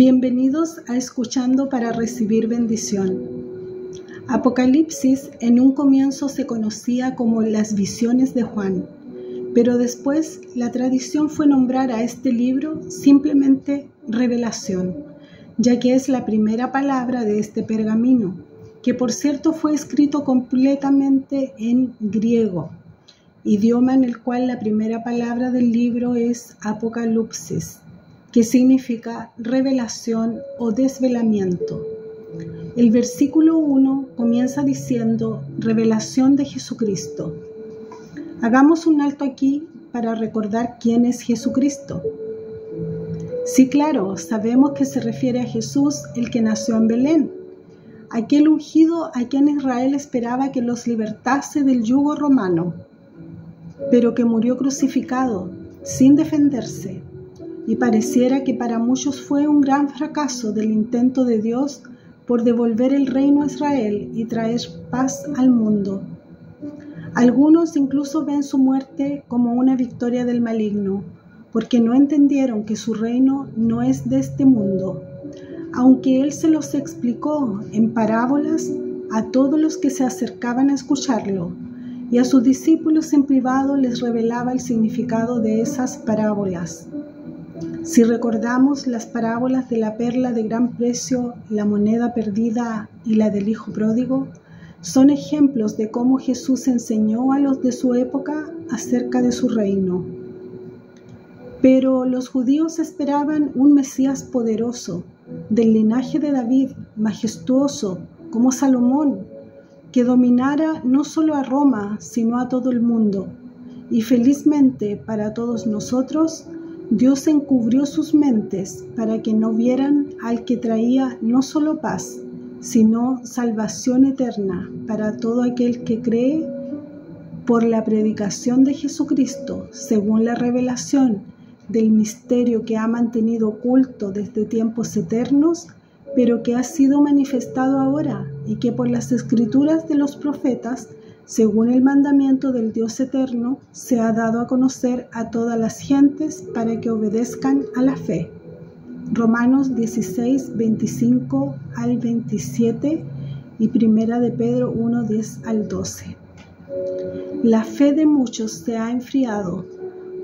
Bienvenidos a Escuchando para Recibir Bendición. Apocalipsis en un comienzo se conocía como las visiones de Juan, pero después la tradición fue nombrar a este libro simplemente Revelación, ya que es la primera palabra de este pergamino, que por cierto fue escrito completamente en griego, idioma en el cual la primera palabra del libro es Apocalipsis, que significa revelación o desvelamiento. El versículo 1 comienza diciendo revelación de Jesucristo. Hagamos un alto aquí para recordar quién es Jesucristo. Sí, claro, sabemos que se refiere a Jesús, el que nació en Belén, aquel ungido a quien Israel esperaba que los libertase del yugo romano, pero que murió crucificado sin defenderse. Y pareciera que para muchos fue un gran fracaso del intento de Dios por devolver el reino a Israel y traer paz al mundo. Algunos incluso ven su muerte como una victoria del maligno, porque no entendieron que su reino no es de este mundo, aunque Él se los explicó en parábolas a todos los que se acercaban a escucharlo, y a sus discípulos en privado les revelaba el significado de esas parábolas. Si recordamos las parábolas de la perla de gran precio, la moneda perdida y la del hijo pródigo, son ejemplos de cómo Jesús enseñó a los de su época acerca de su reino. Pero los judíos esperaban un Mesías poderoso, del linaje de David, majestuoso, como Salomón, que dominara no solo a Roma, sino a todo el mundo. Y felizmente para todos nosotros, Dios encubrió sus mentes para que no vieran al que traía no solo paz, sino salvación eterna para todo aquel que cree por la predicación de Jesucristo, según la revelación del misterio que ha mantenido oculto desde tiempos eternos, pero que ha sido manifestado ahora y que por las escrituras de los profetas, según el mandamiento del Dios eterno, se ha dado a conocer a todas las gentes para que obedezcan a la fe. Romanos 16, 25 al 27 y Primera de Pedro 1, 10 al 12. La fe de muchos se ha enfriado,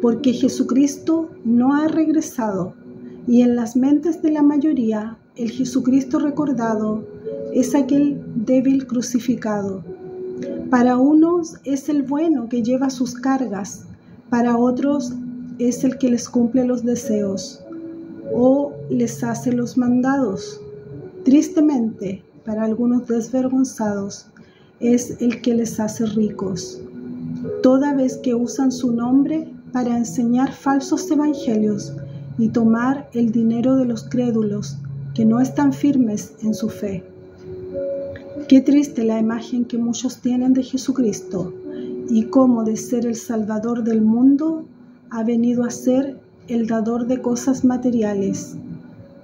porque Jesucristo no ha regresado, y en las mentes de la mayoría el Jesucristo recordado es aquel débil crucificado. Para unos es el bueno que lleva sus cargas, para otros es el que les cumple los deseos o les hace los mandados. Tristemente, para algunos desvergonzados, es el que les hace ricos, toda vez que usan su nombre para enseñar falsos evangelios y tomar el dinero de los crédulos que no están firmes en su fe. Qué triste la imagen que muchos tienen de Jesucristo y cómo de ser el Salvador del mundo ha venido a ser el dador de cosas materiales.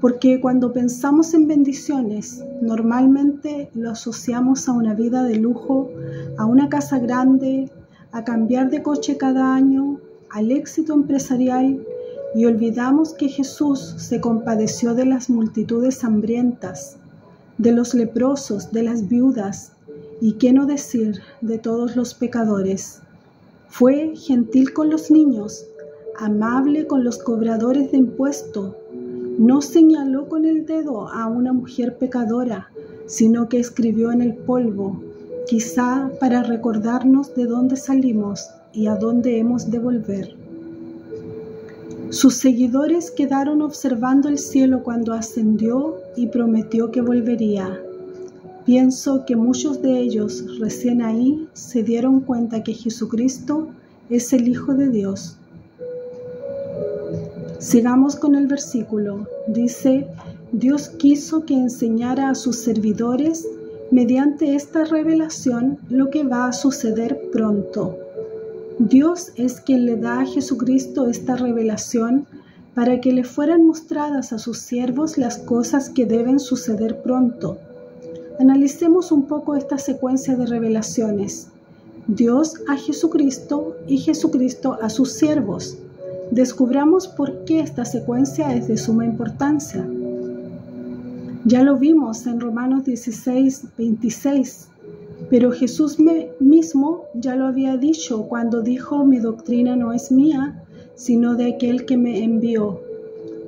Porque cuando pensamos en bendiciones, normalmente lo asociamos a una vida de lujo, a una casa grande, a cambiar de coche cada año, al éxito empresarial, y olvidamos que Jesús se compadeció de las multitudes hambrientas, de los leprosos, de las viudas, y qué no decir de todos los pecadores. Fue gentil con los niños, amable con los cobradores de impuesto. No señaló con el dedo a una mujer pecadora, sino que escribió en el polvo, quizá para recordarnos de dónde salimos y a dónde hemos de volver. Sus seguidores quedaron observando el cielo cuando ascendió y prometió que volvería. Pienso que muchos de ellos recién ahí se dieron cuenta que Jesucristo es el Hijo de Dios. Sigamos con el versículo. Dice, Dios quiso que enseñara a sus servidores mediante esta revelación lo que va a suceder pronto. Dios es quien le da a Jesucristo esta revelación para que le fueran mostradas a sus siervos las cosas que deben suceder pronto. Analicemos un poco esta secuencia de revelaciones. Dios a Jesucristo y Jesucristo a sus siervos. Descubramos por qué esta secuencia es de suma importancia. Ya lo vimos en Romanos 16:26, pero Jesús mismo ya lo había dicho cuando dijo: mi doctrina no es mía, sino de aquel que me envió.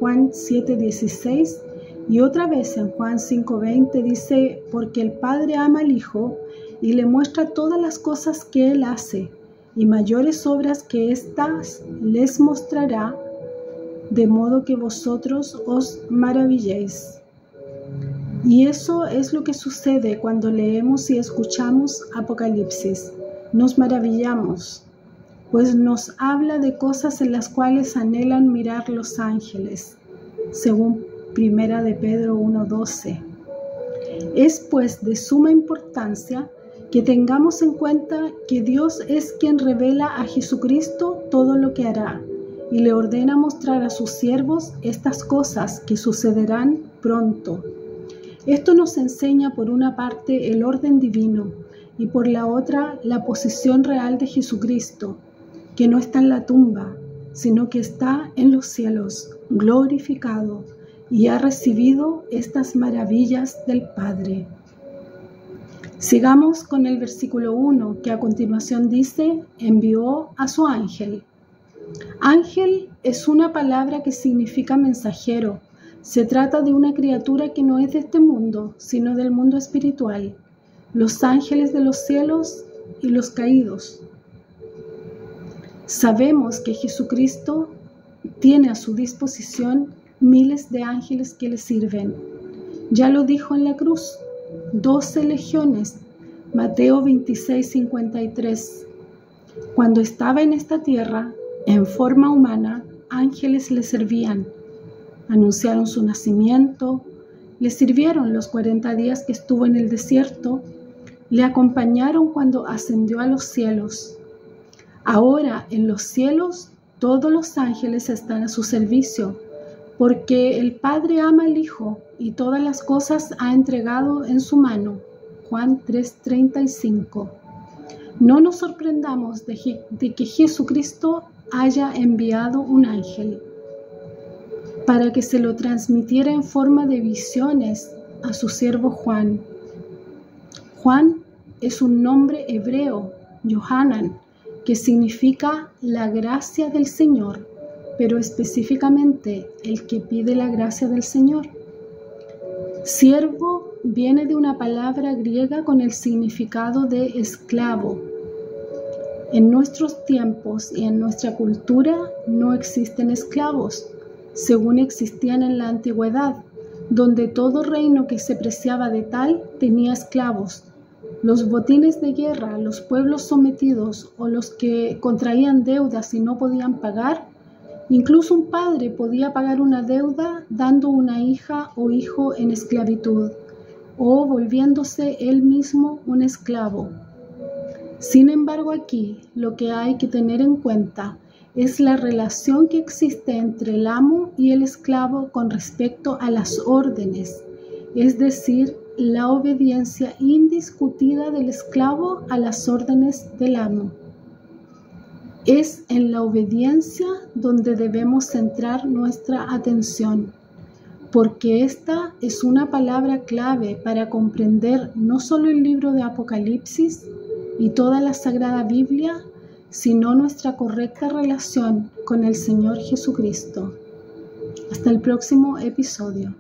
Juan 7:16, y otra vez en Juan 5:20 dice: porque el Padre ama al Hijo y le muestra todas las cosas que Él hace, y mayores obras que éstas les mostrará, de modo que vosotros os maravilléis. Y eso es lo que sucede cuando leemos y escuchamos Apocalipsis. Nos maravillamos, pues nos habla de cosas en las cuales anhelan mirar los ángeles, según 1 de Pedro 1:12. Es pues de suma importancia que tengamos en cuenta que Dios es quien revela a Jesucristo todo lo que hará y le ordena mostrar a sus siervos estas cosas que sucederán pronto. Esto nos enseña por una parte el orden divino y por la otra la posición real de Jesucristo, que no está en la tumba, sino que está en los cielos, glorificado, y ha recibido estas maravillas del Padre. Sigamos con el versículo 1, que a continuación dice: envió a su ángel. Ángel es una palabra que significa mensajero. Se trata de una criatura que no es de este mundo, sino del mundo espiritual, los ángeles de los cielos y los caídos. Sabemos que Jesucristo tiene a su disposición miles de ángeles que le sirven. Ya lo dijo en la cruz: 12 legiones, Mateo 26:53. Cuando estaba en esta tierra, en forma humana, ángeles le servían. Anunciaron su nacimiento, le sirvieron los 40 días que estuvo en el desierto, le acompañaron cuando ascendió a los cielos. Ahora en los cielos todos los ángeles están a su servicio, porque el Padre ama al Hijo y todas las cosas ha entregado en su mano. Juan 3:35. No nos sorprendamos de que Jesucristo haya enviado un ángel para que se lo transmitiera en forma de visiones a su siervo Juan. Juan es un nombre hebreo, Yohanan, que significa la gracia del Señor, pero específicamente el que pide la gracia del Señor. Siervo viene de una palabra griega con el significado de esclavo. En nuestros tiempos y en nuestra cultura no existen esclavos, según existían en la antigüedad, donde todo reino que se preciaba de tal tenía esclavos. Los botines de guerra, los pueblos sometidos o los que contraían deudas y no podían pagar, incluso un padre podía pagar una deuda dando una hija o hijo en esclavitud o volviéndose él mismo un esclavo. Sin embargo, aquí lo que hay que tener en cuenta es la relación que existe entre el amo y el esclavo con respecto a las órdenes, es decir, la obediencia indiscutida del esclavo a las órdenes del amo. Es en la obediencia donde debemos centrar nuestra atención, porque esta es una palabra clave para comprender no solo el libro de Apocalipsis y toda la Sagrada Biblia, sino nuestra correcta relación con el Señor Jesucristo. Hasta el próximo episodio.